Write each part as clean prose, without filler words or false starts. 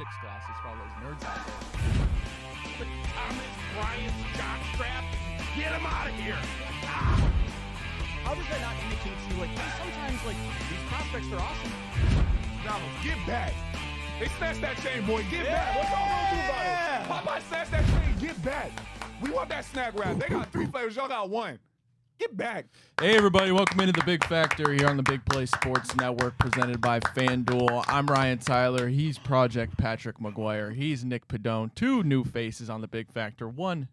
analytics classes for all those nerds out there. But Thomas Bryant's jockstrap, get him out of here! How does that not indicate to you, like, hey, sometimes, like, these prospects are awesome? Donald, get back! They snatched that chain, boy. Get back! What's all gonna do about it? Popeye snatched that chain. Get back! We want that snack wrap. They got 3 flavors. Y'all got 1. Get back. Hey, everybody. Welcome into the Big Factor here on the Big Play Sports Network, presented by FanDuel. I'm Ryan Tyler. He's Project Patrick McGuire. He's Nick Padone. 2 new faces on the Big Factor. 1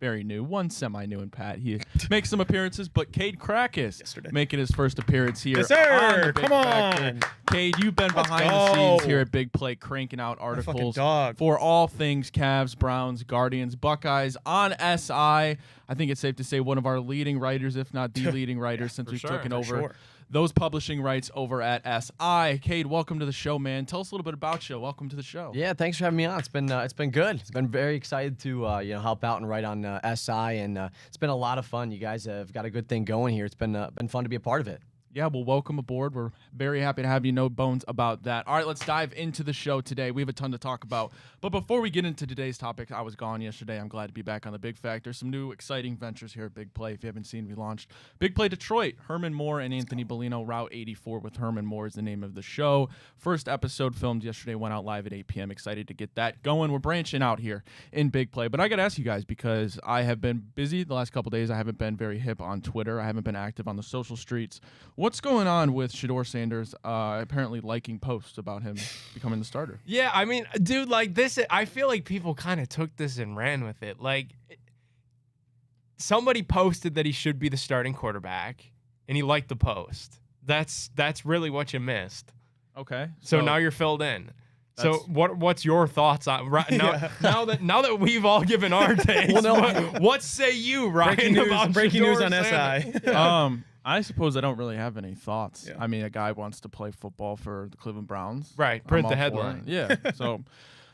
very new, 1 semi-new in Pat. He makes some appearances, but Cade Crackus making his first appearance here. Yes, sir. On the Big Come Factor. on. Cade, you've been behind the scenes here at Big Play, cranking out articles for all things Cavs, Browns, Guardians, Buckeyes on SI. I think it's safe to say one of our leading writers, if not the leading writer, since we've taken over those publishing rights over at SI. Cade, welcome to the show, man. Tell us a little bit about you. Welcome to the show. Yeah, thanks for having me on. It's been good. It's been very excited to help out and write on SI, and it's been a lot of fun. You guys have got a good thing going here. It's been fun to be a part of it. Yeah, well, welcome aboard. We're very happy to have you. No bones about that. All right, let's dive into the show today. We have a ton to talk about. But before we get into today's topic, I was gone yesterday. I'm glad to be back on the Big Factor. Some new exciting ventures here at Big Play. If you haven't seen, we launched Big Play Detroit. Herman Moore and Anthony Bellino, Route 84 with Herman Moore is the name of the show. First episode filmed yesterday, went out live at 8 p.m. Excited to get that going. We're branching out here in Big Play. But I got to ask you guys, because I have been busy the last couple days. I haven't been very hip on Twitter. I haven't been active on the social streets. What's going on with Shedeur Sanders apparently liking posts about him becoming the starter? Yeah, I mean, dude, like this, I feel like people kind of took this and ran with it. Like, somebody posted that he should be the starting quarterback, and he liked the post. That's really what you missed. Okay. So now you're filled in. So what's your thoughts on now that we've all given our takes? What say you, Ryan? Breaking news on SI. I suppose I don't really have any thoughts. Yeah. I mean, a guy wants to play football for the Cleveland Browns. Right, print the headline. Yeah. So,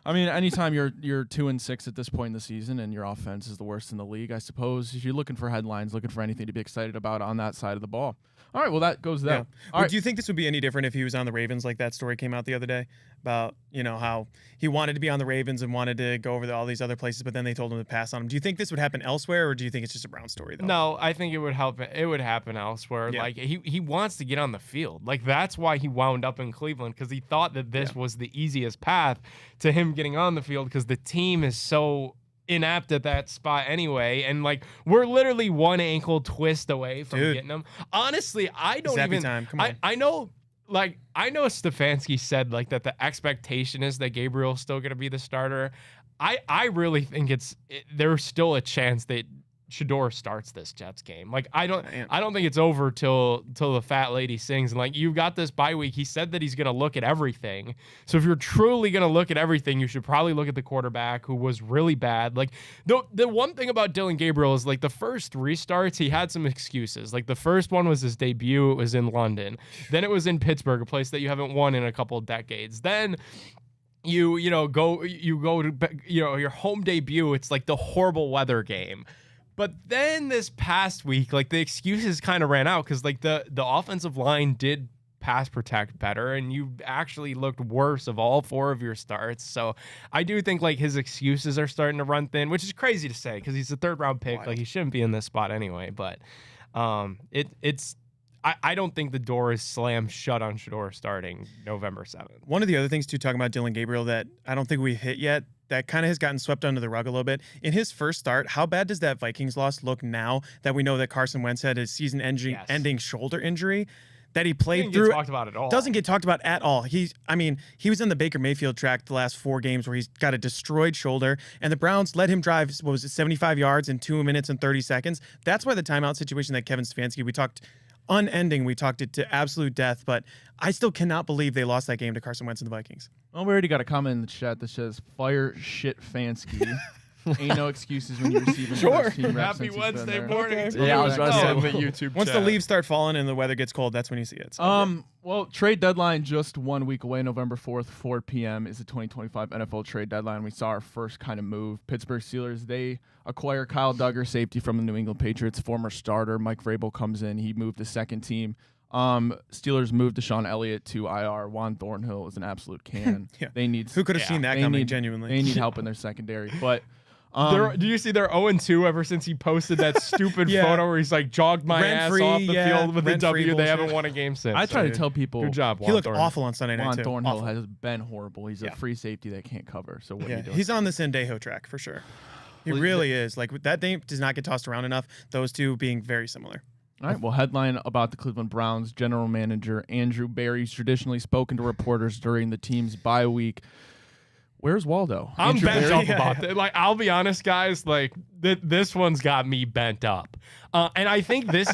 I mean, anytime you're 2-6 at this point in the season and your offense is the worst in the league, I suppose if you're looking for headlines, looking for anything to be excited about on that side of the ball. All right, well, that goes there. Yeah. Do you think this would be any different if he was on the Ravens, like that story came out the other day about, how he wanted to be on the Ravens and wanted to go over all these other places, but then they told him to pass on him? Do you think this would happen elsewhere, or do you think it's just a Brown story, though? No, I think it would happen elsewhere. Yeah. Like, he wants to get on the field. Like, that's why he wound up in Cleveland, because he thought that this was the easiest path to him getting on the field, because the team is so inept at that spot anyway, and like we're literally one ankle twist away from getting him. Honestly, I don't even. Time. Come on. I know Stefanski said like that the expectation is that Gabriel's still going to be the starter. I really think there's still a chance that Shedeur starts this Jets game. Like I don't think it's over till the fat lady sings. And like you've got this bye week. He said that he's going to look at everything. So if you're truly going to look at everything, you should probably look at the quarterback, who was really bad. Like the one thing about Dylan Gabriel is like the first 3 starts, he had some excuses. Like the first one was his debut. It was in London. Then it was in Pittsburgh, a place that you haven't won in a couple of decades. Then you go to your home debut. It's like the horrible weather game. But then this past week, like the excuses kind of ran out, because like the offensive line did pass protect better, and you actually looked worse of all 4 of your starts. So I do think like his excuses are starting to run thin, which is crazy to say because he's a 3rd round pick. Like he shouldn't be in this spot anyway. But I don't think the door is slammed shut on Shedeur starting November 7th. One of the other things too, talking about Dylan Gabriel, that I don't think we've hit yet, that kind of has gotten swept under the rug a little bit. In his first start, how bad does that Vikings loss look now that we know that Carson Wentz had his season-ending shoulder injury that he played through? Talked about at all. Doesn't get talked about at all. He was in the Baker Mayfield track the last 4 games where he's got a destroyed shoulder, and the Browns let him drive, 75 yards in 2 minutes and 30 seconds. That's why the timeout situation that Kevin Stefanski, we talked unending. We talked it to absolute death, but I still cannot believe they lost that game to Carson Wentz and the Vikings. Well, we already got a comment in the chat that says, fire shit Fansky. Ain't no excuses when you're receiving team reps. Happy Wednesday morning. Okay. Yeah, I was about to say the YouTube Once chat. the leaves start falling and the weather gets cold, that's when you see it. So, Well, trade deadline just 1 week away. November 4th, 4 p.m. is the 2025 NFL trade deadline. We saw our first kind of move. Pittsburgh Steelers, they acquire Kyle Duggar, safety from the New England Patriots, former starter. Mike Vrabel comes in. He moved the second team Steelers moved Deshaun Elliott to IR. Juan Thornhill is an absolute cannon. Yeah. They need Who could have seen that coming? Genuinely, they need help in their secondary. But do you see they're 0-2 ever since he posted that stupid Yeah. photo where he's like jogged my ass Rent-free, off the yeah, field with a rent-free W? They bullshit. haven't won a game since. I try to So, tell people, good job, he Juan looked Thornhill. awful on Sunday night Juan too. Thornhill Awful. has been horrible. He's Yeah. a free safety that can't cover. So what are Yeah, you doing? he's on the Sendejo track for sure. He really is. Like that name does not get tossed around enough. Those two being very similar. All right, well, headline about the Cleveland Browns general manager Andrew Berry's traditionally spoken to reporters during the team's bye week. Where's Waldo? I'm Andrew bent Berry? up about that. Like, I'll be honest, guys. Like, this one's got me bent up, and I think this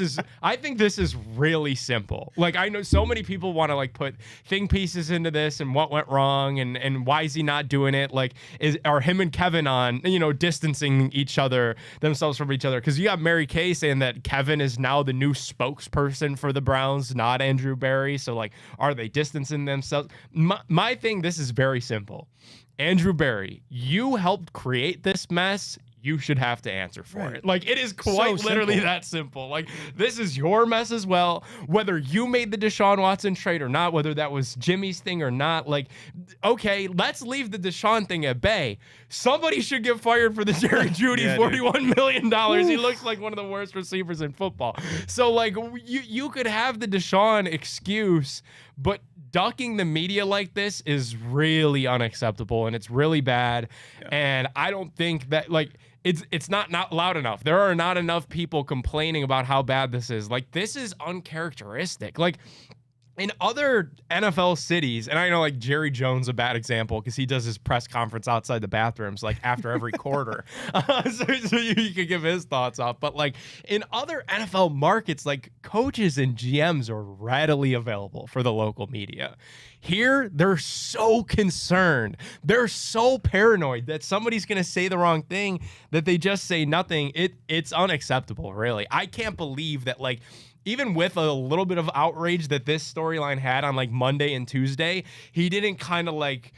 is really simple. Like, I know so many people want to like put think pieces into this and what went wrong and why is he not doing it? Like, are him and Kevin on distancing themselves from each other? Because you got Mary Kay saying that Kevin is now the new spokesperson for the Browns, not Andrew Berry. So like, are they distancing themselves? My thing, this is very simple. Andrew Berry, you helped create this mess. You should have to answer for it. Like, it is quite literally simple. that simple. Like, this is your mess as well. Whether you made the Deshaun Watson trade or not, whether that was Jimmy's thing or not, like, okay, let's leave the Deshaun thing at bay. Somebody should get fired for the Jerry Jeudy Yeah, $41 million. He looks like one of the worst receivers in football. So, like, you could have the Deshaun excuse, but ducking the media like this is really unacceptable and it's really bad. Yeah. And I don't think that, like, it's not loud enough. There are not enough people complaining about how bad this is. Like, this is uncharacteristic. Like, in other NFL cities, and I know like Jerry Jones a bad example because he does his press conference outside the bathrooms like after every quarter, so you could give his thoughts off. But like in other NFL markets, like coaches and GMs are readily available for the local media. Here, they're so concerned. They're so paranoid that somebody's going to say the wrong thing that they just say nothing. It's unacceptable, really. I can't believe that, like, even with a little bit of outrage that this storyline had on like Monday and Tuesday, he didn't kind of like,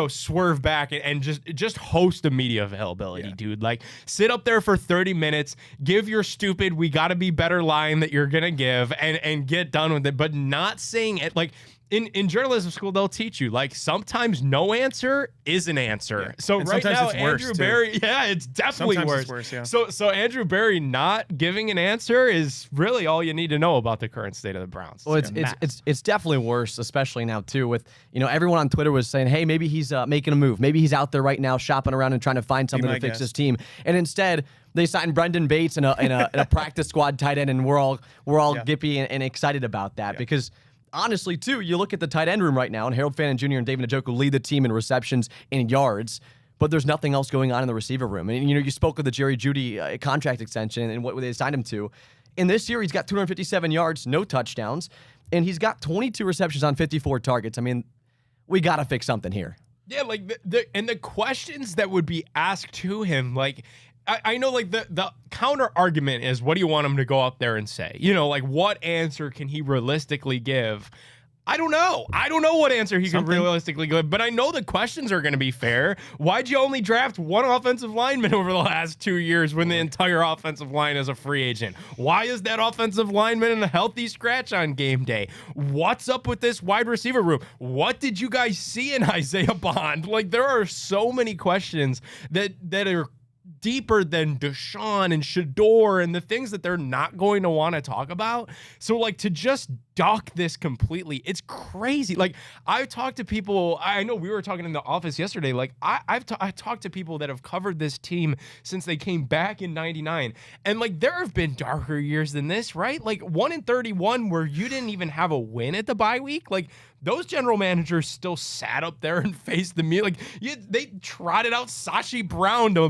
swerve back and just host a media availability, dude. Like, sit up there for 30 minutes, give your stupid "we gotta be better" line that you're gonna give and get done with it, but not saying it like. In journalism school, they'll teach you, like, sometimes no answer is an answer. Yeah. So and right now, it's worse, Andrew too. Berry, it's definitely sometimes worse. It's worse, yeah. So Andrew Berry not giving an answer is really all you need to know about the current state of the Browns. Well, it's definitely worse, especially now too. With everyone on Twitter was saying, hey, maybe he's making a move. Maybe he's out there right now shopping around and trying to find something to fix his team. And instead, they signed Brendan Bates in a practice squad tight end, and we're all gippy and excited about that because. Honestly, too, you look at the tight end room right now, and Harold Fannin Jr. and David Njoku lead the team in receptions and yards, but there's nothing else going on in the receiver room. And, you spoke of the Jerry Jeudy contract extension and what they signed him to. In this year, he's got 257 yards, no touchdowns, and he's got 22 receptions on 54 targets. I mean, we got to fix something here. Yeah, like, the questions that would be asked to him, like, I know, like, the counter argument is, what do you want him to go up there and say? Like, what answer can he realistically give? I don't know. I don't know what answer he can realistically give, but I know the questions are going to be fair. Why'd you only draft one offensive lineman over the last 2 years when the entire offensive line is a free agent? Why is that offensive lineman in a healthy scratch on game day? What's up with this wide receiver room? What did you guys see in Isaiah Bond? Like, there are so many questions that are deeper than Deshaun and Shador and the things that they're not going to want to talk about. So, like, to just duck this completely, it's crazy. Like, I've talked to people, I know we were talking in the office yesterday, like, I've talked to people that have covered this team since they came back in 99, and, like, there have been darker years than this, right? Like, 1-31 where you didn't even have a win at the bye week. Like, those general managers still sat up there and faced the meal. Like, they trotted out Sashi Brown to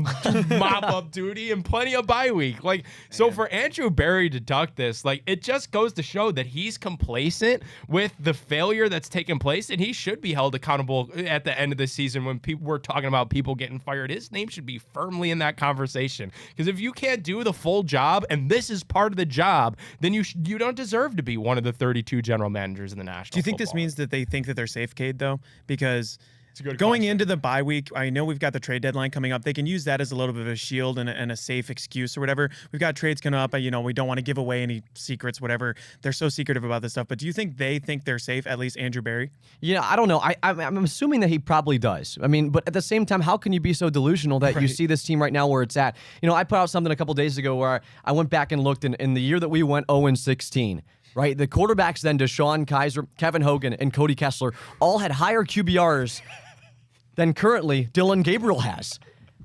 mop up duty and plenty of bye week. Like, so for Andrew Berry to duck this, like, it just goes to show that he's complacent with the failure that's taken place, and he should be held accountable at the end of the season when people were talking about people getting fired. His name should be firmly in that conversation, because if you can't do the full job, and this is part of the job, then you don't deserve to be one of the 32 general managers in the National Do you think this Football means that they think that they're safe, Cade, though? Because It's a good Going question. into the bye week, I know we've got the trade deadline coming up. They can use that as a little bit of a shield and a safe excuse or whatever. We've got trades coming up. We don't want to give away any secrets, whatever. They're so secretive about this stuff. But do you think they think they're safe, at least Andrew Berry? Yeah, I don't know. I'm assuming that he probably does. I mean, but at the same time, how can you be so delusional that you see this team right now where it's at? I put out something a couple days ago where I went back and looked in the year that we went 0-16. Right, the quarterbacks then, Deshaun Kaiser, Kevin Hogan, and Cody Kessler, all had higher QBRs than currently Dylan Gabriel has.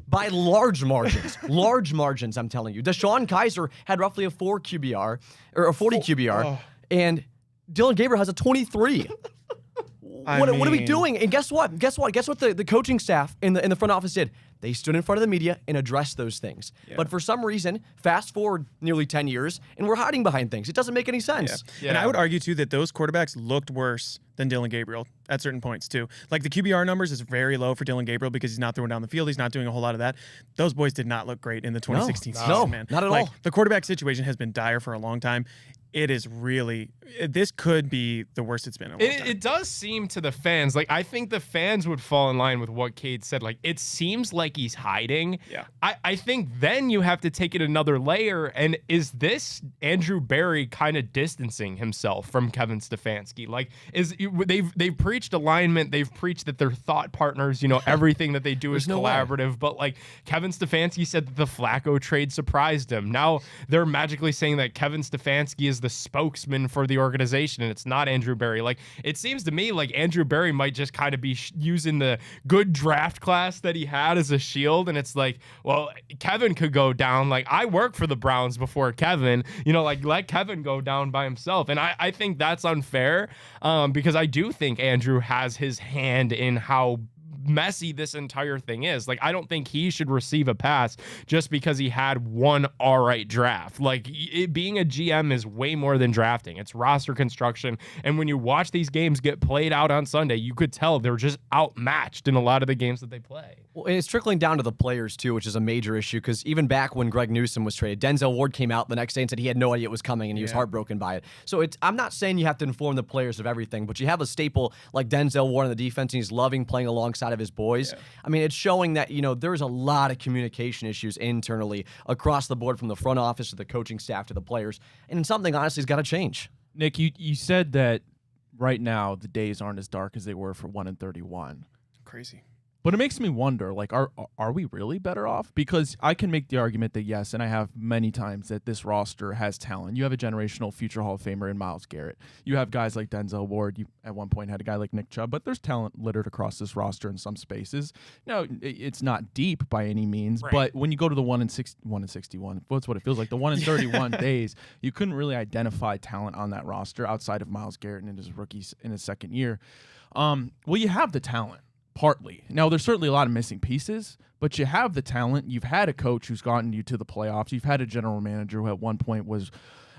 By large margins. Large margins, I'm telling you. Deshaun Kaiser had roughly a 4 QBR, or a 40 QBR, and Dylan Gabriel has a 23. What are we doing? And guess what? Guess what the coaching staff in the front office did? They stood in front of the media and addressed those things. Yeah. But for some reason, fast forward nearly 10 years, and we're hiding behind things. It doesn't make any sense. Yeah. And I would argue, too, that those quarterbacks looked worse than Dylan Gabriel at certain points, too. Like, the QBR numbers is very low for Dylan Gabriel because he's not throwing down the field. He's not doing a whole lot of that. Those boys did not look great in the 2016 season, no, man. Not at all. The quarterback situation has been dire for a long time. It is really, this could be the worst it's been in a long time. It does seem to the fans, like, I think the fans would fall in line with what Cade said. Like, it seems like he's hiding. Yeah. I think then you have to take it another layer. And is this Andrew Berry kind of distancing himself from Kevin Stefanski? Like, they've preached alignment. They've preached that they're thought partners. Everything that they do is collaborative. But, like, Kevin Stefanski said that the Flacco trade surprised him. Now they're magically saying that Kevin Stefanski is the spokesman for the organization and it's not Andrew Berry. Like, it seems to me like Andrew Berry might just kind of be using the good draft class that he had as a shield, and it's like, well, Kevin could go down. Like, I worked for the Browns before Kevin, like, let Kevin go down by himself. And I think that's unfair because I do think Andrew has his hand in how messy this entire thing is. Like, I don't think he should receive a pass just because he had one all right draft. Like, being a GM is way more than drafting. It's roster construction. And when you watch these games get played out on Sunday, you could tell they're just outmatched in a lot of the games that they play. Well, and it's trickling down to the players, too, which is a major issue because even back when Greg Newsome was traded, Denzel Ward came out the next day and said he had no idea it was coming and he was heartbroken by it. So I'm not saying you have to inform the players of everything, but you have a staple like Denzel Ward on the defense and he's loving playing alongside of his boys. Yeah. I mean, it's showing that, there's a lot of communication issues internally across the board from the front office to the coaching staff to the players. And something, honestly, has got to change. Nick, you said that right now the days aren't as dark as they were for 1-31. Crazy. But it makes me wonder, like, are we really better off? Because I can make the argument that yes, and I have many times, that this roster has talent. You have a generational future Hall of Famer in Myles Garrett. You have guys like Denzel Ward. You at one point had a guy like Nick Chubb, but there's talent littered across this roster in some spaces. It's not deep by any means, right. But when you go to the 1-61, that's what it feels like. The 1-31 days, you couldn't really identify talent on that roster outside of Myles Garrett in his second year. Well, you have the talent. Partly. Now, there's certainly a lot of missing pieces, but you have the talent. You've had a coach who's gotten you to the playoffs. You've had a general manager who at one point was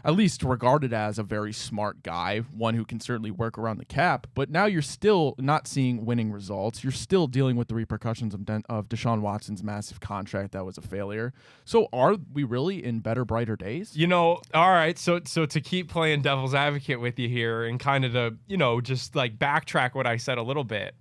at least regarded as a very smart guy, one who can certainly work around the cap. But now you're still not seeing winning results. You're still dealing with the repercussions of Deshaun Watson's massive contract that was a failure. So are we really in better, brighter days? All right. So to keep playing devil's advocate with you here and kind of to, just like backtrack what I said a little bit.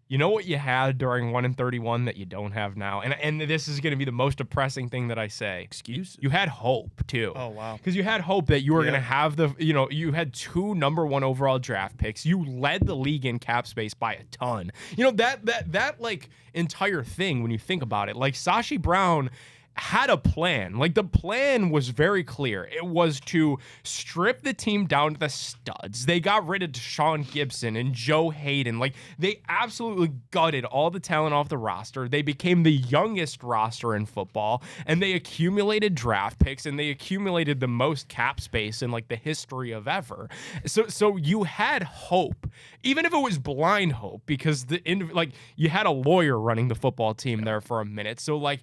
You know what you had during 1-31 that you don't have now? And this is going to be the most depressing thing that I say. Excuse? You had hope, too. Oh, wow. Because you had hope that you were going to have you had 2 number 1 overall draft picks. You led the league in cap space by a ton. That like entire thing, when you think about it, like Sashi Brown had a plan. Like, the plan was very clear. It was to strip the team down to the studs. They got rid of Deshaun Gibson and Joe Hayden. Like, they absolutely gutted all the talent off the roster. They became the youngest roster in football, and they accumulated draft picks, and they accumulated the most cap space in, like, the history of ever. So you had hope, even if it was blind hope, because you had a lawyer running the football team there for a minute. So, like,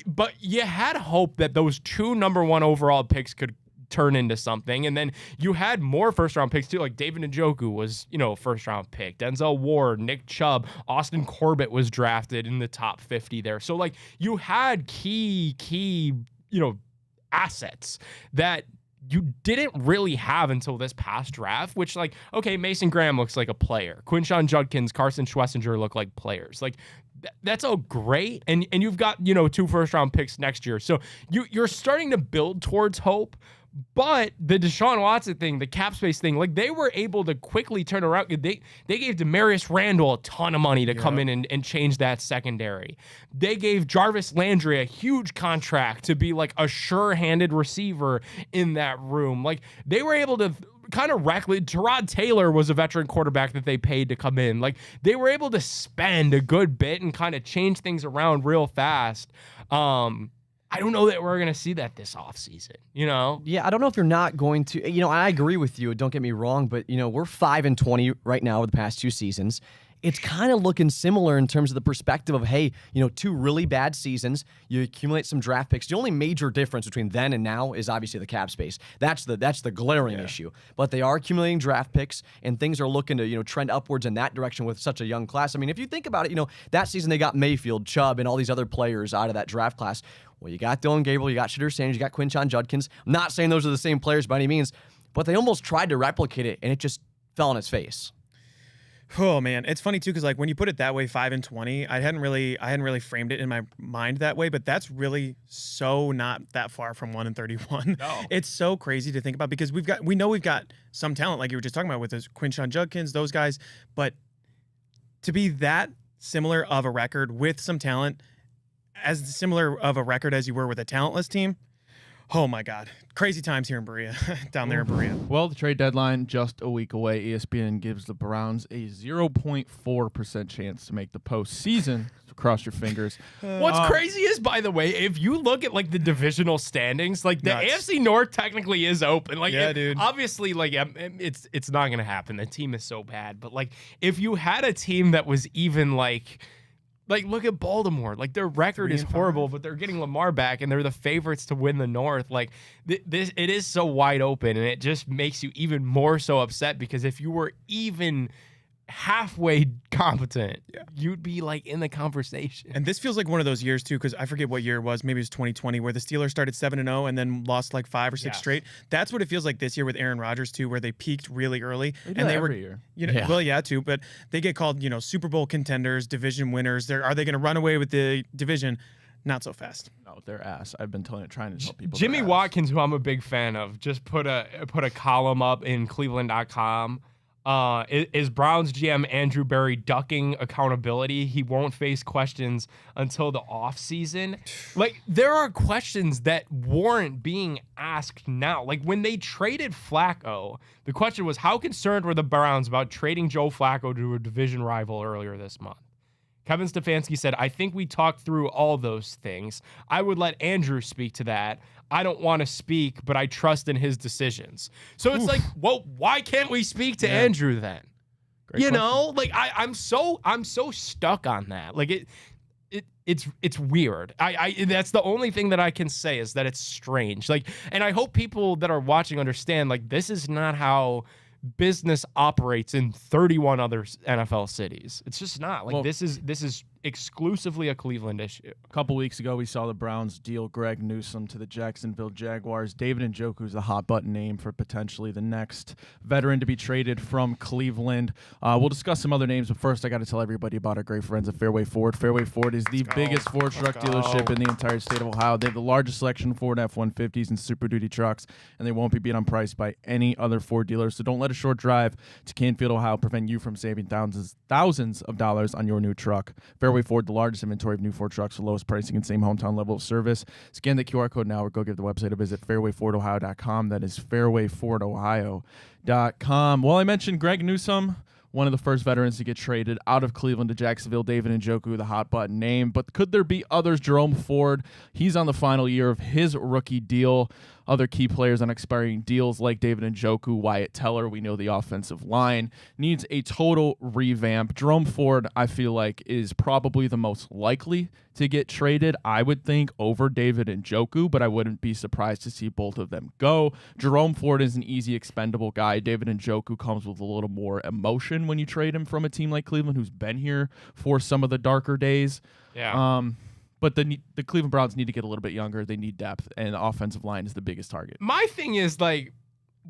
but you had hope that those 2 number 1 overall picks could turn into something. And then you had more first-round picks, too. Like, David Njoku was, first-round pick. Denzel Ward, Nick Chubb, Austin Corbett was drafted in the top 50 there. So, like, you had key, assets that you didn't really have until this past draft, which, like, okay, Mason Graham looks like a player. Quinshon Judkins, Carson Schlesinger look like players. Like, that's all great. And you've got, 2 first-round picks next year. So you're starting to build towards hope. But the Deshaun Watson thing, the cap space thing, like, they were able to quickly turn around. They gave Demarius Randall a ton of money to come in and change that secondary. They gave Jarvis Landry a huge contract to be like a sure-handed receiver in that room. Like, they were able to kind of reckless. Tyrod Taylor was a veteran quarterback that they paid to come in. Like, they were able to spend a good bit and kind of change things around real fast. I don't know that we're going to see that this offseason, Yeah, I don't know if you're not going to, I agree with you. Don't get me wrong, but, we're 5-20 right now over the past 2 seasons. It's kind of looking similar in terms of the perspective of, hey, 2 really bad seasons. You accumulate some draft picks. The only major difference between then and now is obviously the cap space. That's the glaring issue. But they are accumulating draft picks, and things are looking to trend upwards in that direction with such a young class. I mean, if you think about it, that season they got Mayfield, Chubb, and all these other players out of that draft class. Well, you got Dylan Gabriel, you got Shadur Sanders, you got Quinshon Judkins. I'm not saying those are the same players by any means, but they almost tried to replicate it, and it just fell on its face. Oh man, it's funny too because like when you put it that way, 5-20, I hadn't really framed it in my mind that way, but that's really so not that far from 1-31. No. It's so crazy to think about because we know we've got some talent like you were just talking about with those Quinshon Judkins, those guys, but to be that similar of a record with some talent, as similar of a record as you were with a talentless team. Oh my God. Crazy times here in Berea, down there in Berea. Well, the trade deadline just a week away. ESPN gives the Browns a 0.4% chance to make the postseason. So cross your fingers. What's crazy is, by the way, if you look at like the divisional standings, like the AFC North technically is open. Like, dude. Obviously, like it's not gonna happen. The team is so bad. But like, if you had a team that was even like look at Baltimore. Like, their record is horrible, but they're getting Lamar back, and they're the favorites to win the North. Like, it is so wide open, and it just makes you even more so upset because if you were even halfway competent, you'd be like in the conversation. And this feels like one of those years too, because I forget what year it was. Maybe it was 2020, where the Steelers started 7-0 and then lost like 5 or 6 straight. That's what it feels like this year with Aaron Rodgers too, where they peaked really early. They were every year. Well, yeah, too, but they get called, Super Bowl contenders, division winners. Are they going to run away with the division? Not so fast. No, they're ass. I've been trying to tell people. Jimmy Watkins, who I'm a big fan of, just put a column up in Cleveland.com. Is Browns GM Andrew Berry ducking accountability? He won't face questions until the offseason. Like, there are questions that warrant being asked now. Like, when they traded Flacco, the question was, how concerned were the Browns about trading Joe Flacco to a division rival earlier this month? Kevin Stefanski said, I think we talked through all those things. I would let Andrew speak to that. I don't want to speak, but I trust in his decisions. So it's like, well, why can't we speak to Andrew then? Great question. Like I'm so stuck on that. Like it's weird. I that's the only thing that I can say is that it's strange. Like, and I hope people that are watching understand, like, this is not how business operates in 31 other NFL cities. It's just not. Like, this is exclusively a Cleveland issue. A couple weeks ago, we saw the Browns deal Greg Newsome to the Jacksonville Jaguars. David Njoku is the hot button name for potentially the next veteran to be traded from Cleveland. We'll discuss some other names, but first I got to tell everybody about our great friends at Fairway Ford. Fairway Ford is the biggest Ford truck dealership in the entire state of Ohio. They have the largest selection of Ford F-150s and Super Duty trucks, and they won't be beat on price by any other Ford dealer. So don't let a short drive to Canfield, Ohio prevent you from saving thousands of dollars on your new truck. Fairway Ford, the largest inventory of new Ford trucks for lowest pricing and same hometown level of service. Scan the QR code now or go give the website a visit, fairwayfordohio.com. That is fairwayfordohio.com. Well, I mentioned Greg Newsome, one of the first veterans to get traded out of Cleveland to Jacksonville. David Njoku, the hot button name. But could there be others? Jerome Ford, he's on the final year of his rookie deal. Other key players on expiring deals like David Njoku, Wyatt Teller. We know the offensive line needs a total revamp. Jerome Ford, I feel like, is probably the most likely to get traded, I would think, over David Njoku, but I wouldn't be surprised to see both of them go. Jerome Ford is an easy, expendable guy. David Njoku comes with a little more emotion when you trade him from a team like Cleveland, who's been here for some of the darker days. Yeah. But the Cleveland Browns need to get a little bit younger. They need depth, and the offensive line is the biggest target. My thing is, like,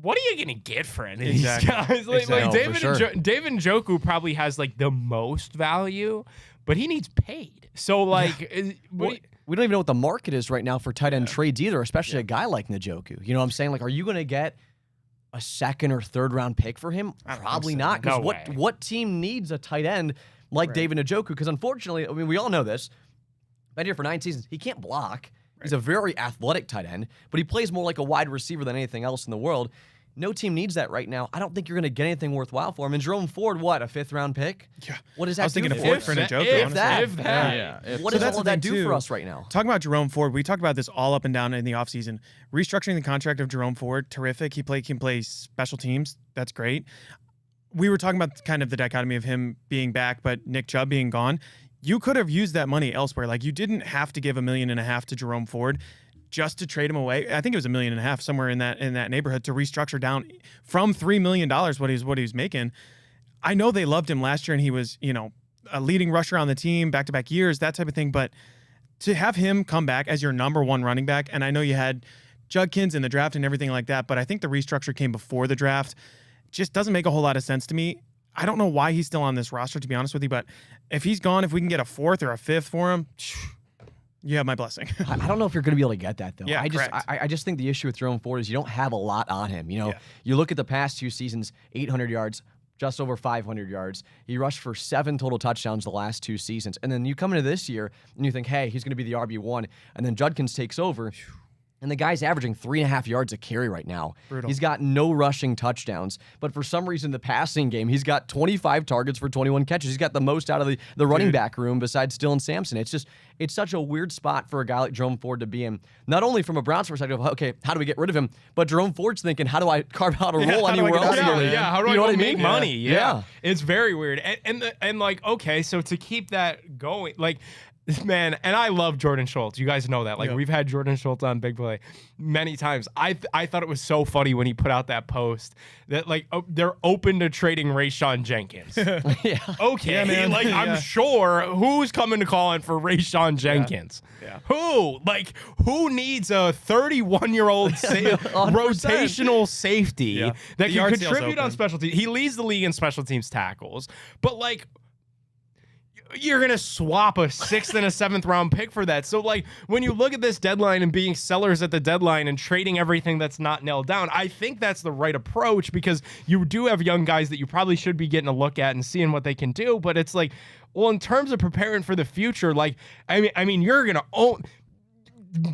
what are you gonna get for any of these Exactly. guys? Like, Exactly. David Njoku probably has like the most value, but he needs paid. So like, we don't even know what the market is right now for tight end trades either, especially a guy like Njoku. You know what I'm saying? Like, are you going to get a second or third round pick for him? Probably not. Because what team needs a tight end like David Njoku? Because unfortunately, I mean, we all know this. Been here for 9 seasons. He can't block. He's a very athletic tight end, but he plays more like a wide receiver than anything else in the world. No team needs that right now. I don't think you're going to get anything worthwhile for him. And Jerome Ford, what, a 5th round pick? Yeah. What does that I was do thinking for a him? 4th for Njoku, If honestly. that. Yeah. What So does that's all of the that thing, do for too. us right now? Talking about Jerome Ford, we talked about this all up and down in the offseason. Restructuring the contract of Jerome Ford, terrific. He can play special teams. That's great. We were talking about kind of the dichotomy of him being back, but Nick Chubb being gone. You could have used that money elsewhere. Like, you didn't have to give $1.5 million to Jerome Ford just to trade him away. I think it was $1.5 million, somewhere in that neighborhood, to restructure down from $3 million what he was making. I know they loved him last year, and he was, a leading rusher on the team, back-to-back years, that type of thing. But to have him come back as your number 1 running back, and I know you had Judkins in the draft and everything like that, but I think the restructure came before the draft. Just doesn't make a whole lot of sense to me. I don't know why he's still on this roster, to be honest with you, but if he's gone, if we can get a 4th or a 5th for him, you have my blessing. I don't know if you're going to be able to get that, though. Yeah, I just think the issue with Jerome Ford is you don't have a lot on him. You look at the past 2 seasons, 800 yards, just over 500 yards. He rushed for 7 total touchdowns the last 2 seasons. And then you come into this year and you think, hey, he's going to be the RB1. And then Judkins takes over. And the guy's averaging 3.5 yards a carry right now. Brutal. He's got no rushing touchdowns. But for some reason, the passing game, he's got 25 targets for 21 catches. He's got the most out of the running back room besides Dylan Sampson. It's such a weird spot for a guy like Jerome Ford to be in. Not only from a Browns perspective, okay, how do we get rid of him? But Jerome Ford's thinking, how do I carve out a role anywhere else? How do I go make money? Yeah. It's very weird. And like, okay, so to keep that going, like, man, and I love Jordan Schultz. You guys know that. Like, we've had Jordan Schultz on Big Play many times. I thought it was so funny when he put out that post that, like, they're open to trading Rayshawn Jenkins. Yeah. Okay, Yeah, man. like, I'm sure who's coming to call in for Rayshawn Jenkins? Yeah. Who? Like, who needs a 31-year-old rotational safety that The can yard sale's contribute on open. special teams? He leads the league in special teams tackles, but, like, you're going to swap a 6th and a 7th round pick for that. So, like, when you look at this deadline and being sellers at the deadline and trading everything that's not nailed down, I think that's the right approach, because you do have young guys that you probably should be getting a look at and seeing what they can do. But it's like, well, in terms of preparing for the future, like, I mean, you're going to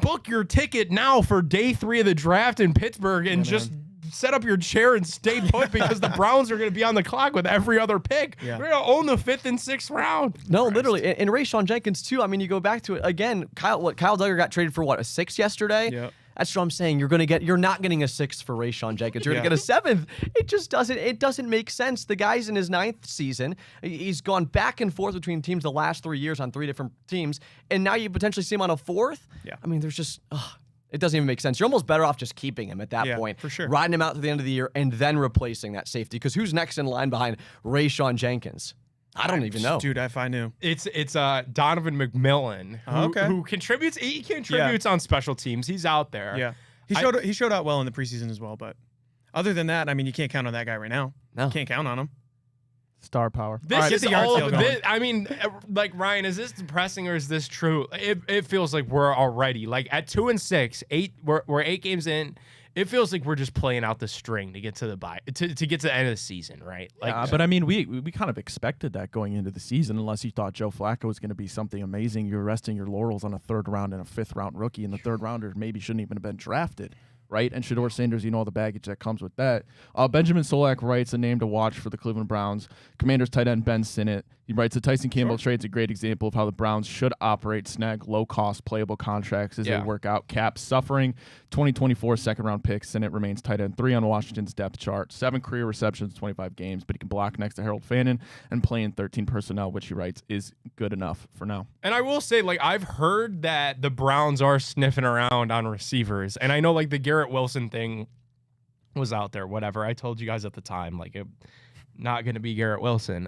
book your ticket now for day 3 of the draft in Pittsburgh and just set up your chair and stay put, because the Browns are going to be on the clock with every other pick. Yeah. We're going to own the 5th and 6th round. No, literally. And Rayshawn Jenkins, too. I mean, you go back to it again. Kyle Duggar got traded for what, a 6th yesterday? Yep. That's what I'm saying. You're not getting a 6th for Rayshawn Jenkins. You're going to get a 7th. It just doesn't make sense. The guy's in his 9th season. He's gone back and forth between teams the last 3 years on 3 different teams. And now you potentially see him on a 4th? Yeah. I mean, there's just, it doesn't even make sense. You're almost better off just keeping him at that point. For sure. Riding him out to the end of the year and then replacing that safety. Because who's next in line behind Rayshawn Jenkins? I don't even know. Dude, if I knew. It's Donovan McMillan who contributes. He contributes on special teams. He's out there. Yeah. He showed out well in the preseason as well, but other than that, I mean, you can't count on that guy right now. No. Can't count on him. Star power. This Get is the yard all sale of going. this. I mean, like, Ryan, is this depressing or is this true? It feels like we're already, like, at 2-6, we're 8 games in. It feels like we're just playing out the string to get to the bye, to get to the end of the season, right? Like, But I mean, we kind of expected that going into the season, unless you thought Joe Flacco was going to be something amazing. You're resting your laurels on a 3rd round and a 5th round rookie, and the 3rd rounders maybe shouldn't even have been drafted. Right? And Shedeur Sanders, you know all the baggage that comes with that. Benjamin Solak writes a name to watch for the Cleveland Browns. Commanders tight end Ben Sinnott. He writes the Tyson Campbell trade's a great example of how the Browns should operate, snag low-cost playable contracts as they work out cap suffering. 2024 second-round pick. Sinnott remains tight end 3 on Washington's depth chart. 7 career receptions, 25 games, but he can block next to Harold Fannin and play in 13 personnel, which he writes is good enough for now. and I will say, like, I've heard that the Browns are sniffing around on receivers, and I know, like, the Garrett Wilson thing was out there. Whatever. I told you guys at the time, like, not going to be Garrett Wilson.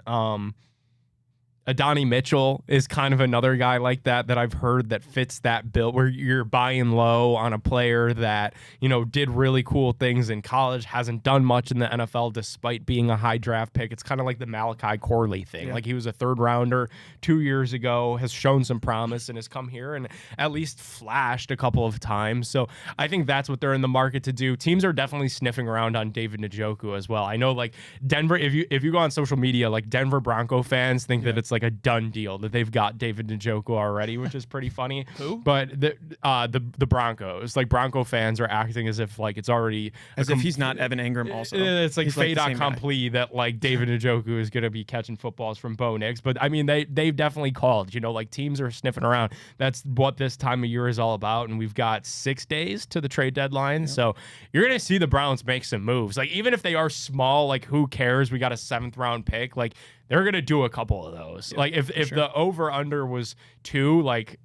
Adonai Mitchell is kind of another guy like that I've heard that fits that bill where you're buying low on a player that, did really cool things in college, hasn't done much in the NFL despite being a high draft pick. It's kind of like the Malachi Corley thing. Yeah. Like he was a third rounder 2 years ago, has shown some promise and has come here and at least flashed a couple of times. So I think that's what they're in the market to do. Teams are definitely sniffing around on David Njoku as well. I know like Denver, if you go on social media, like Denver Bronco fans think that it's like a done deal that they've got David Njoku already, which is pretty funny. Who? But the Broncos, like Bronco fans are acting as if like it's already As if he's not Evan Ingram also. It's like He's fait the same guy. accompli that like David Njoku is going to be catching footballs from Bo Nix. But I mean, they've definitely called, like teams are sniffing around. That's what this time of year is all about. And we've got 6 days to the trade deadline. Yep. So you're going to see the Browns make some moves. Like even if they are small, like who cares? We got a 7th round pick. Like they're going to do a couple of those. Like if the over under was 2, like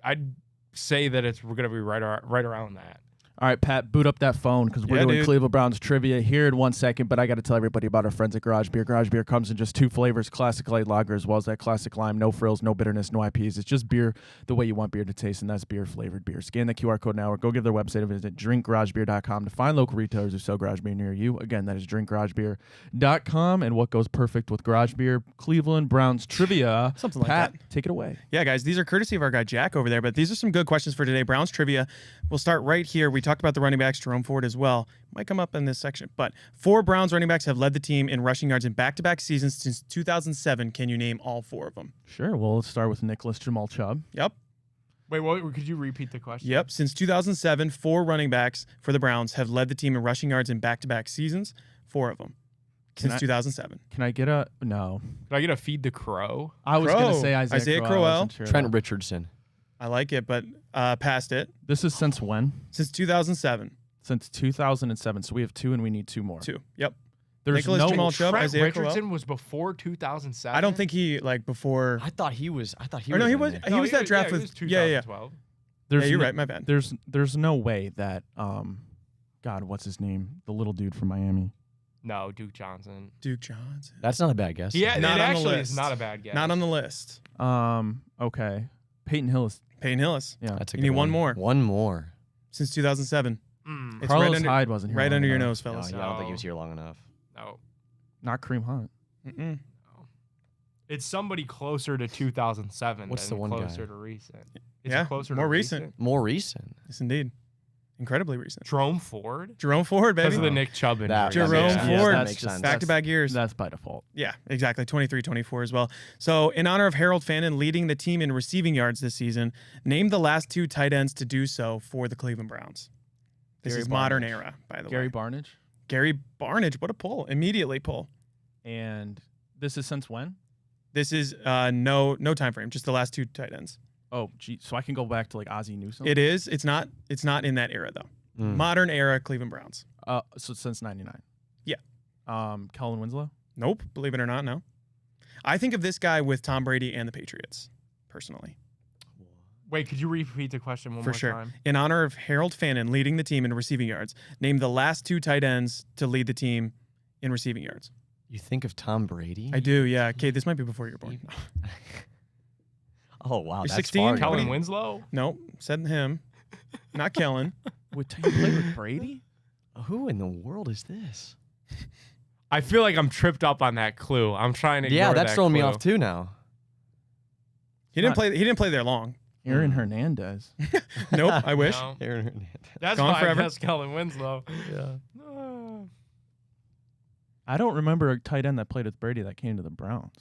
I'd say that we're going to be right around that. All right, Pat, boot up that phone because we're doing Cleveland Browns trivia here in 1 second, but I got to tell everybody about our friends at Garage Beer. Garage Beer comes in just 2 flavors, classic light lager as well as that classic lime, no frills, no bitterness, no IPs. It's just beer the way you want beer to taste, and that's beer-flavored beer. Scan the QR code now or go give their website a visit, drinkgaragebeer.com, to find local retailers who sell Garage Beer near you. Again, that is drinkgaragebeer.com, and what goes perfect with Garage Beer? Cleveland Browns trivia. Something like Pat, that. take it away. Yeah, guys, these are courtesy of our guy Jack over there, but these are some good questions for today. Browns trivia. We'll start right here. We talked about the running backs, Jerome Ford as well. Might come up in this section. But 4 Browns running backs have led the team in rushing yards in back-to-back seasons since 2007. Can you name all 4 of them? Sure. Well, let's start with Nicholas Jamal Chubb. Yep. Wait, what? Could you repeat the question? Yep. Since 2007, 4 running backs for the Browns have led the team in rushing yards in back-to-back seasons. 4 of them. Since 2007. Can I get a no? Can I get a feed the crow? I was going to say Isaiah Crowell. I wasn't sure, Trent though. Richardson. I like it, but past it. This is since when? Since 2007. Since 2007. So we have 2 and we need 2 more. 2. Yep. There's Nicholas no Jamal Chubb, Trent Isaiah Richardson Crowell. was before 2007. I don't think he before. I thought he was. Or no, he in was. there. He was that draft he with. was Yeah. 2012. There's Yeah, you're no- right. My bad. There's no way that God, what's his name? The little dude from Miami. No, Duke Johnson. Duke Johnson. That's not a bad guess. Yeah, Not it on the actually list. is not a bad guess. Not on the list. Okay. Peyton Hillis. Peyton Hillis. Yeah. That's a You good need one more. One more. Since 2007. Mm, It's Carlos right under, Hyde wasn't here right long under your enough. nose, No, fellas. yeah, I don't think he was here long enough. no. Not Kareem Hunt. Mm-mm. It's somebody closer to 2007 What's than the one guy? closer to recent. Is Yeah, it closer more to recent. More recent. Yes, indeed. Incredibly recent. Jerome Ford? Jerome Ford, Because baby. of the Nick Chubb injury. That- Jerome makes sense. Ford. That makes sense. Back-to-back years. That's by default. Yeah, exactly. 23-24 as well. So, in honor of Harold Fannin leading the team in receiving yards this season, name the last 2 tight ends to do so for the Cleveland Browns. This Gary is modern Barnidge. era, by the Gary way. Barnidge. Gary Barnidge. What a pull. Immediately pull. And this is since when? This is no time frame, just the last 2 tight ends. Oh, gee. So I can go back to like Ozzie Newsome? It is. It's not in that era though. Mm. Modern era Cleveland Browns. So since 99. Yeah. Kellen Winslow? Nope, believe it or not, no. I think of this guy with Tom Brady and the Patriots, personally. Wait, could you repeat the question one For more sure. time? In honor of Harold Fannin leading the team in receiving yards, name the last 2 tight ends to lead the team in receiving yards. You think of Tom Brady? I do, yeah. Okay, this might be before you were born. Oh wow, You're that's 16? far. Kellen you- Winslow? Nope, said him. Not Kellen. Wait, you played with Brady? Who in the world is this? I feel like I'm tripped up on that clue. I'm trying to Yeah, ignore that's that throwing me clue. off too now. He didn't play there long. Aaron Hernandez. Nope, I wish. No. Aaron Hernandez. That's Gone why forever. I guess Kellen Winslow. Yeah. I don't remember a tight end that played with Brady that came to the Browns.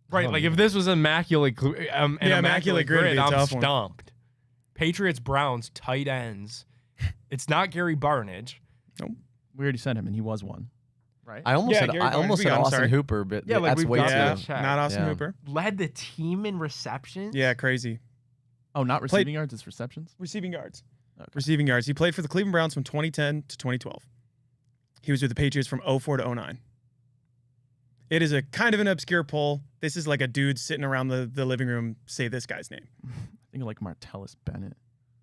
Right, like if this was immaculate, an Yeah, immaculate immaculate grid would grid, be a I'm tough one. stumped. Patriots, Browns, tight ends. It's not Gary Barnidge. We already said him, and he was one. Right? I almost Yeah, said Gary I almost Barnidge, said I'm Austin sorry. Hooper, but Yeah, like that's we've way got too. Yeah, Check. not Austin Yeah. Hooper. Led the team in receptions. Yeah, crazy. Oh, not receiving yards, it's receptions? Receiving yards. Okay. Receiving yards. He played for the Cleveland Browns from 2010 to 2012. He was with the Patriots from 04 to 09. It is a kind of an obscure poll. This is like a dude sitting around the living room, say this guy's name. I think like Martellus Bennett.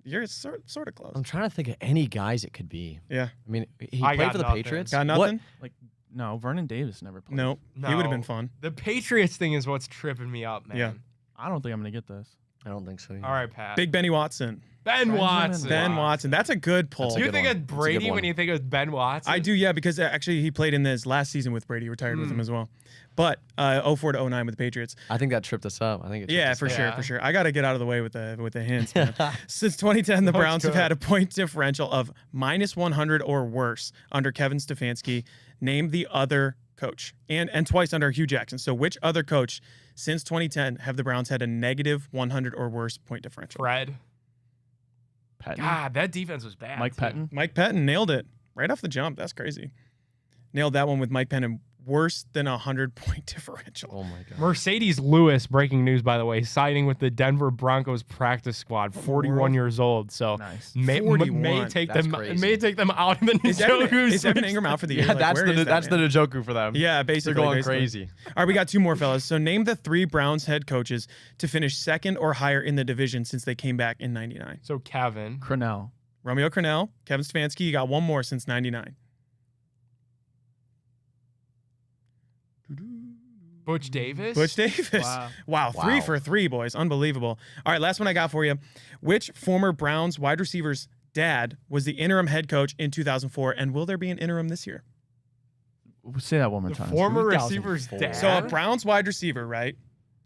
You're sort of close. I'm trying to think of any guys it could be. Yeah. I mean, he I played got for the nothing. Patriots. Got What? nothing? Like No, Vernon Davis never played. Nope. No. He would have been fun. The Patriots thing is what's tripping me up, man. Yeah. I don't think I'm gonna get this. I don't think so. All right, Pat. Big Benny Watson. Ben Watson. Ben Watson. That's a good pull. That's a You good think one. of That's a good Brady one. when you think of Ben Watson? I do, yeah, because actually he played in this last season with Brady, retired with him as well. But 04 to 09 with the Patriots. I think that tripped us up. I think it tripped Yeah, us for up. sure, Yeah. for sure. I got to get out of the way with the hints, man. Since 2010, the Browns have good. had a point differential of -100 or worse under Kevin Stefanski. Name the other coach, and twice under Hugh Jackson. So which other coach since 2010 have the Browns had a -100 or worse point differential? Fred. Pettin? God, that defense was bad. Mike too. Pettin? Mike Pettin nailed it right off the jump. That's crazy. Nailed that one with Mike Pettin. Worse than 100-point differential. Oh my god. Mercedes Lewis, breaking news by the way, signing with the Denver Broncos practice squad, 41 years old. So Nice. may 41. take That's them crazy. may take them out of the Is Evan Njoku. Ingram out for the year? Yeah, Like, that's where is that's that the man? Njoku for them. Yeah, basically. They're going basically. crazy. All right, we got two more, fellas. So name the 3 Browns head coaches to finish second or higher in the division since they came back in '99. So Kevin. Crennel. Romeo Crennel, Kevin Stefanski. You got one more since '99. Butch Davis. Butch Davis. Wow. Wow, 3 Wow. for 3, boys. Unbelievable. All right, last one I got for you. Which former Browns wide receiver's dad was the interim head coach in 2004, and will there be an interim this year? Say that one more The time. former 2004. receiver's dad. So a Browns wide receiver, right?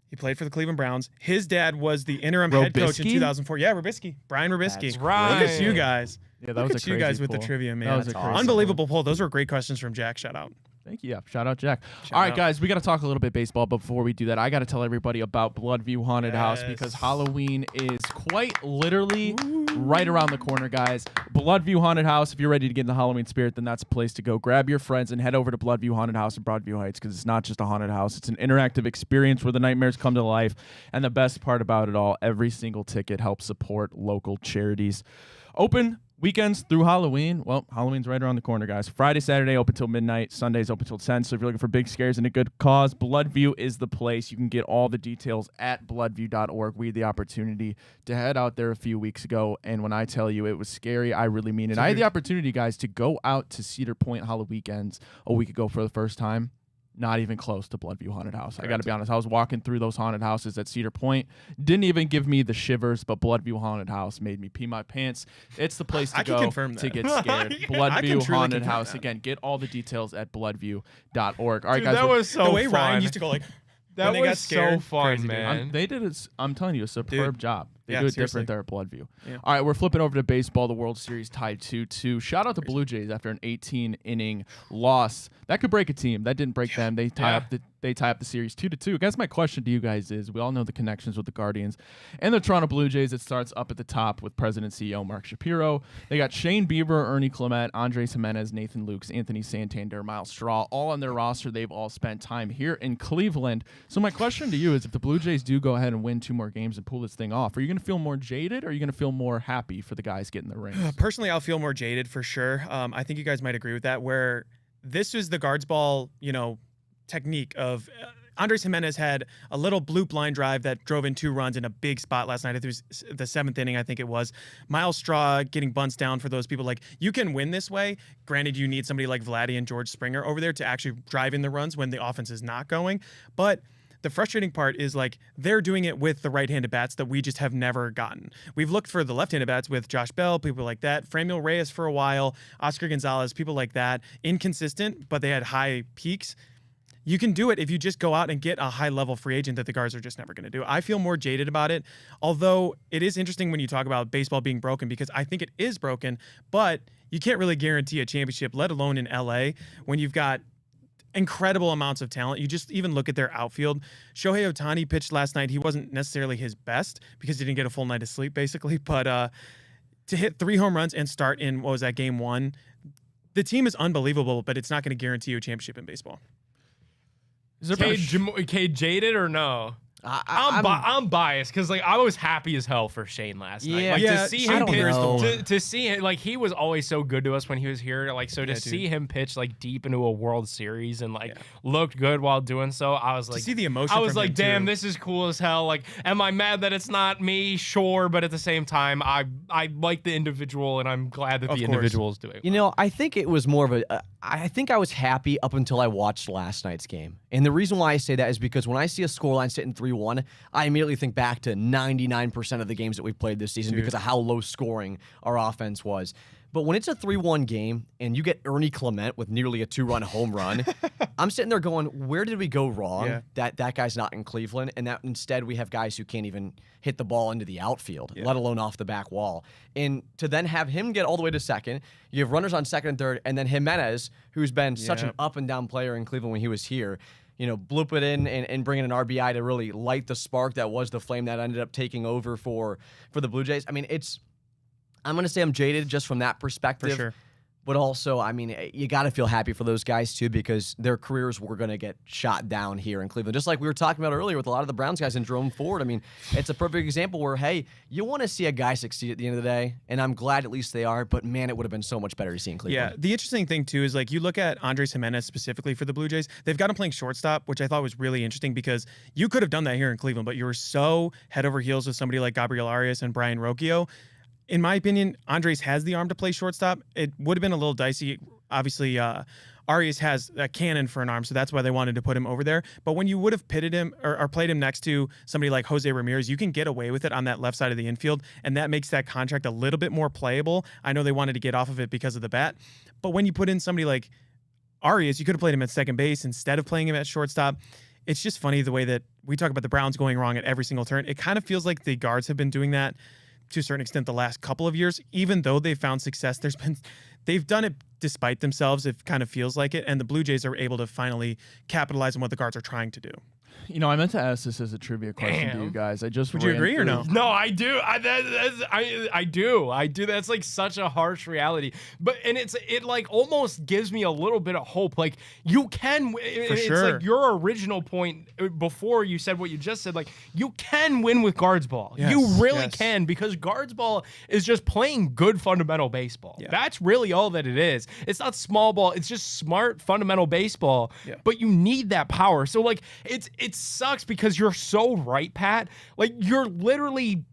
He played for the Cleveland Browns. His dad was the interim head coach in Robisky? 2004. Yeah, Robisky. Brian Robisky. That's right. Look at you guys. Yeah, that Look was at a you crazy guys with the pull. trivia, man. That was a That's crazy awesome. Unbelievable pull. Those were great questions from Jack. Shout out. Thank you. Yeah. Shout out, Jack. Shout All right, out. guys, we got to talk a little bit baseball. But before we do that, I got to tell everybody about Bloodview Haunted House because Yes. Halloween is quite literally right around the corner, guys. Bloodview Haunted House. If you're ready to get in the Halloween spirit, then that's a place to go. Grab your friends and head over to Bloodview Haunted House in Broadview Heights because it's not just a haunted house. It's an interactive experience where the nightmares come to life. And the best part about it all, every single ticket helps support local charities. Open weekends through Halloween. Well, Halloween's right around the corner, guys. Friday, Saturday, open till midnight. Sundays, open till 10. So if you're looking for big scares and a good cause, Bloodview is the place. You can get all the details at bloodview.org. We had the opportunity to head out there a few weeks ago. And when I tell you it was scary, I really mean it. I had the opportunity, guys, to go out to Cedar Point Halloween weekends a week ago for the first time. Not even close to Bloodview Haunted House. I got to be honest. I was walking through those haunted houses at Cedar Point. Didn't even give me the shivers, but Bloodview Haunted House made me pee my pants. It's the place to I can go confirm to that. get scared. I can Bloodview truly Haunted confirm House. that. Again, get all the details at bloodview.org. All right, Dude, guys. that was so the way fun. Ryan used to go like, that when they got was so scared, fun, crazy, dude. man. They did it. I'm telling you, a superb job. They Yeah, do it seriously. different there at Bloodview. Yeah. All right, we're flipping over to baseball. The World Series tied 2-2. Shout out the Blue Jays after an 18-inning loss. That could break a team. That didn't break them. They tie up the series 2-2. I guess my question to you guys is: we all know the connections with the Guardians and the Toronto Blue Jays. It starts up at the top with President CEO Mark Shapiro. They got Shane Bieber, Ernie Clement, Andres Jimenez, Nathan Lukes, Anthony Santander, Miles Straw, all on their roster. They've all spent time here in Cleveland. So my question to you is: if the Blue Jays do go ahead and win 2 more games and pull this thing off, are you going to feel more jaded, or are you going to feel more happy for the guys getting the rings? personally, I'll feel more jaded for sure. I think you guys might agree with that. Where this was the guards ball, technique of Andres Jimenez had a little bloop line drive that drove in 2 runs in a big spot last night. It was the 7th inning, I think it was. Miles Straw getting bunts down for those people. Like, you can win this way. Granted, you need somebody like Vladdy and George Springer over there to actually drive in the runs when the offense is not going. But the frustrating part is, like, they're doing it with the right-handed bats that we just have never gotten. We've looked for the left-handed bats with Josh Bell, people like that, Franmil Reyes for a while, Oscar Gonzalez, people like that. Inconsistent, but they had high peaks. You can do it if you just go out and get a high-level free agent that the guards are just never going to do. I feel more jaded about it, although it is interesting when you talk about baseball being broken because I think it is broken, but you can't really guarantee a championship, let alone in LA, when you've got incredible amounts of talent. You just even look at their outfield. Shohei Ohtani pitched last night. He wasn't necessarily his best because he didn't get a full night of sleep, basically. But to hit 3 home runs and start in, what was that, game 1, the team is unbelievable, but it's not going to guarantee you a championship in baseball. Is there Cade jaded or no? I'm biased because I was happy as hell for Shane last night. Yeah, To see Shane him Bieber is the one. to see him, he was always so good to us when he was here. To see him pitch deep into a World Series and looked good while doing so, I was like, to see the emotion. I was from like, him, damn, too. this is cool as hell. Am I mad that it's not me? Sure, but at the same time, I like the individual and I'm glad that Of the course. individual is doing. I think it was more of a I think I was happy up until I watched last night's game. And the reason why I say that is because when I see a scoreline sitting 3-1, I immediately think back to 99% of the games that we've played this season because of how low scoring our offense was. But when it's a 3-1 game and you get Ernie Clement with nearly a 2-run home run, I'm sitting there going, where did we go wrong that guy's not in Cleveland, and that instead we have guys who can't even hit the ball into the outfield, let alone off the back wall. And to then have him get all the way to second, you have runners on second and third, and then Jimenez, who's been such an up and down player in Cleveland when he was here, bloop it in and bring in an RBI to really light the spark that was the flame that ended up taking over for the Blue Jays. I mean, I'm going to say I'm jaded just from that perspective. For sure. But also, I mean, you got to feel happy for those guys, too, because their careers were going to get shot down here in Cleveland. Just like we were talking about earlier with a lot of the Browns guys and Jerome Ford. I mean, it's a perfect example where, hey, you want to see a guy succeed at the end of the day, and I'm glad at least they are, but, man, it would have been so much better to see in Cleveland. Yeah, the interesting thing, too, is, like, you look at Andres Jimenez specifically for the Blue Jays. They've got him playing shortstop, which I thought was really interesting because you could have done that here in Cleveland, but you were so head over heels with somebody like Gabriel Arias and Brian Rocchio. In my opinion, Andres has the arm to play shortstop. It would have been a little dicey. Obviously, Arias has a cannon for an arm, so that's why they wanted to put him over there. But when you would have pitted him or played him next to somebody like Jose Ramirez, you can get away with it on that left side of the infield, and that makes that contract a little bit more playable. I know they wanted to get off of it because of the bat, but when you put in somebody like Arias, you could have played him at second base instead of playing him at shortstop. It's just funny the way that we talk about the Browns going wrong at every single turn. It kind of feels like the guards have been doing that to a certain extent the last couple of years. Even though they've found success, they've done it despite themselves. It kind of feels like it, and the Blue Jays are able to finally capitalize on what the guards are trying to do. I meant to ask this as a trivia question to you guys. Would you agree or no? No, I do. I do. That's like such a harsh reality. But it like almost gives me a little bit of hope. Like you can. It's like your original point before you said what you just said. Like you can win with guards ball. Yes, you really can, because guards ball is just playing good fundamental baseball. Yeah. That's really all that it is. It's not small ball. It's just smart fundamental baseball. Yeah. But you need that power. So like it sucks because you're so right, Pat. Like you're literally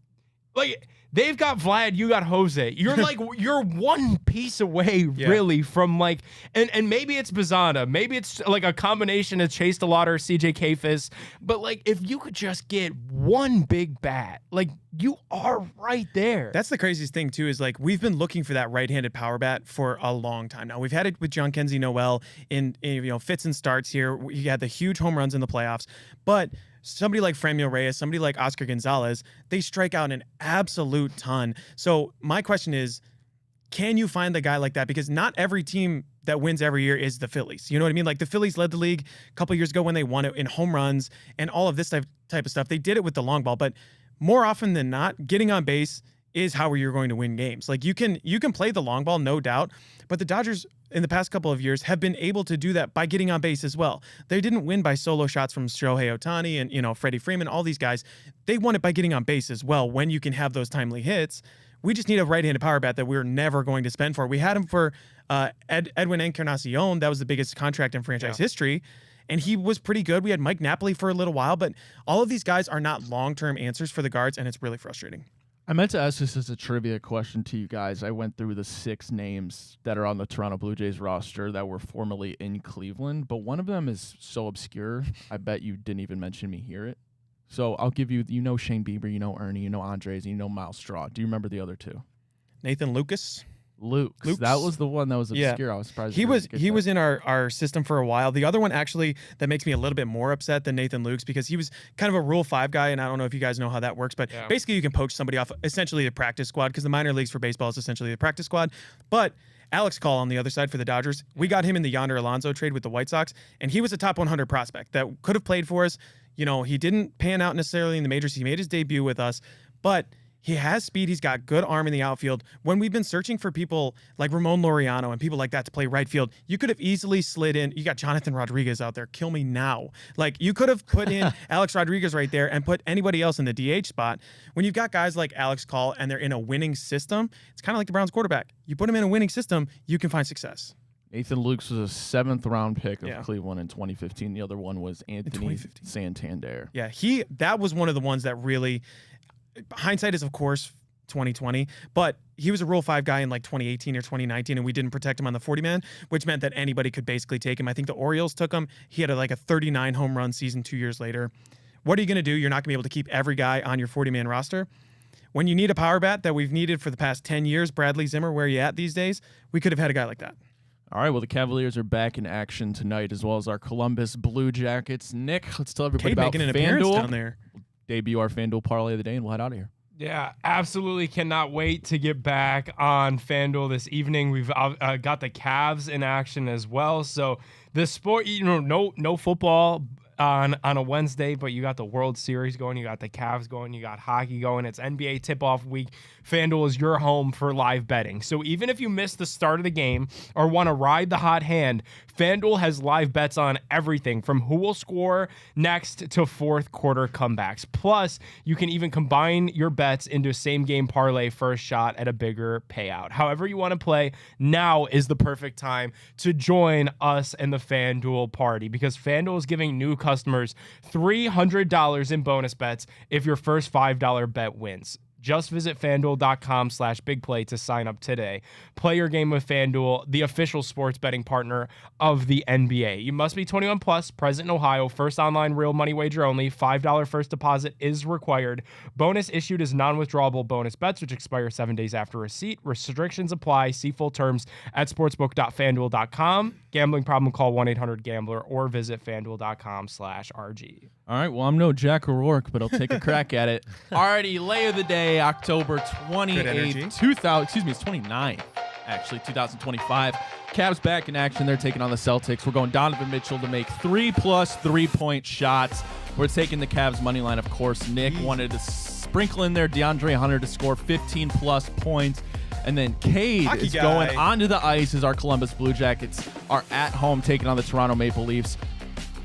like they've got Vlad, you got Jose. You're like you're one piece away really from like and maybe it's Bazana, maybe it's like a combination of Chase DeLauder, CJ Kafis, but like if you could just get one big bat, like you are right there. That's the craziest thing too, is like we've been looking for that right-handed power bat for a long time now. We've had it with John Kenzie Noel in fits and starts here. He had the huge home runs in the playoffs, but somebody like Franmil Reyes, somebody like Oscar Gonzalez, they strike out an absolute ton. So my question is, can you find the guy like that? Because not every team that wins every year is the Phillies. You know what I mean? Like the Phillies led the league a couple years ago when they won it in home runs and all of this type of stuff. They did it with the long ball, but more often than not, getting on base is how you're going to win games. Like you can play the long ball, no doubt, but the Dodgers in the past couple of years have been able to do that by getting on base as well. They didn't win by solo shots from Shohei Ohtani and Freddie Freeman, all these guys. They won it by getting on base as well when you can have those timely hits. We just need a right-handed power bat that we're never going to spend for. We had him for Edwin Encarnacion. That was the biggest contract in franchise history. And he was pretty good. We had Mike Napoli for a little while, but all of these guys are not long-term answers for the guards, and it's really frustrating. I meant to ask this as a trivia question to you guys. I went through the 6 names that are on the Toronto Blue Jays roster that were formerly in Cleveland, but one of them is so obscure, I bet you didn't even mention me hear it. So I'll give you, Shane Bieber, Ernie, Andres, and Miles Straw. Do you remember the other 2? Nathan Lucas. Lukes. That was the one that was obscure. I was surprised. He was in our system for a while. The other one actually that makes me a little bit more upset than Nathan Lukes, because he was kind of a Rule 5 guy, and I don't know if you guys know how that works, but basically you can poach somebody off essentially the practice squad, because the minor leagues for baseball is essentially the practice squad. But Alex Call on the other side for the Dodgers, we got him in the Yonder Alonso trade with the White Sox, and he was a top 100 prospect that could have played for us. He didn't pan out necessarily in the majors. He made his debut with us, but he has speed. He's got good arm in the outfield. When we've been searching for people like Ramon Laureano and people like that to play right field, you could have easily slid in. You got Jonathan Rodriguez out there. Kill me now. Like, you could have put in Alex Rodriguez right there and put anybody else in the DH spot. When you've got guys like Alex Call and they're in a winning system, it's kind of like the Browns quarterback. You put him in a winning system, you can find success. Nathan Lukes was a 7th-round pick of Cleveland in 2015. The other one was Anthony Santander. Yeah, that was one of the ones that really – hindsight is, of course, 2020, but he was a Rule 5 guy in like 2018 or 2019, and we didn't protect him on the 40-man, which meant that anybody could basically take him. I think the Orioles took him. He had like a 39 home run season 2 years later. What are you going to do? You're not going to be able to keep every guy on your 40-man roster. When you need a power bat that we've needed for the past 10 years, Bradley Zimmer, where are you at these days? We could have had a guy like that. All right, well, the Cavaliers are back in action tonight, as well as our Columbus Blue Jackets. Nick, let's tell everybody about making an appearance FanDuel. down there. Debut our FanDuel parlay of the day, and we'll head out of here. Yeah, absolutely cannot wait to get back on FanDuel this evening. We've got the Cavs in action as well. So the sport, no football on a Wednesday, but you got the World Series going, you got the Cavs going, you got hockey going. It's NBA tip-off week. FanDuel is your home for live betting. So even if you miss the start of the game or want to ride the hot hand, FanDuel has live bets on everything from who will score next to fourth quarter comebacks. Plus, you can even combine your bets into a same-game parlay for a shot at a bigger payout. However you want to play, now is the perfect time to join us and the FanDuel party, because FanDuel is giving new customers $300 in bonus bets if your first $5 bet wins. Just visit FanDuel.com/bigplay to sign up today. Play your game with FanDuel, the official sports betting partner of the NBA. You must be 21 plus, present in Ohio, first online real money wager only, $5 first deposit is required. Bonus issued as non-withdrawable bonus bets, which expire 7 days after receipt. Restrictions apply. See full terms at sportsbook.fanduel.com. Gambling problem, call 1-800-GAMBLER or visit FanDuel.com/RG. All right, well, I'm no Jack O'Rourke, but I'll take a crack at it. Alrighty, lay of the day, October 28th, 29th, actually, 2025. Cavs back in action. They're taking on the Celtics. We're going Donovan Mitchell to make 3+ 3-point shots. We're taking the Cavs money line, of course. Nick wanted to sprinkle in there DeAndre Hunter to score 15+ points. And then Cade is going onto the ice as our Columbus Blue Jackets are at home taking on the Toronto Maple Leafs.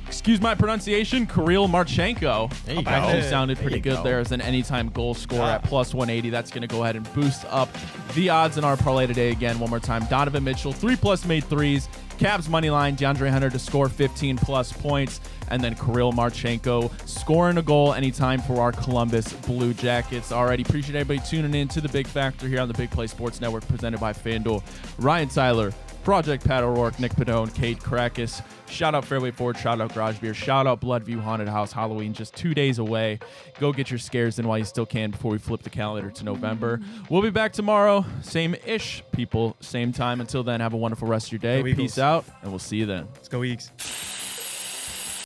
Excuse my pronunciation, Kirill Marchenko. There you go. Actually sounded pretty There you good go. there as an anytime goal scorer at +180. That's going to go ahead and boost up the odds in our parlay today again. One more time, Donovan Mitchell, 3+ made threes. Cavs money line, DeAndre Hunter to score 15+ points. And then Kirill Marchenko scoring a goal anytime for our Columbus Blue Jackets. Alrighty, appreciate everybody tuning in to the Big Factor here on the Big Play Sports Network, presented by FanDuel. Ryan Tyler, Project Pat O'Rourke, Nick Padone, Cade Krakis. Shout out Fairway Forge, shout out Garage Beer, shout out Bloodview Haunted House. Halloween just 2 days away. Go get your scares in while you still can before we flip the calendar to November. We'll be back tomorrow, same-ish people, same time. Until then, have a wonderful rest of your day. Go Eagles. Peace out, and we'll see you then. Let's go Eagles.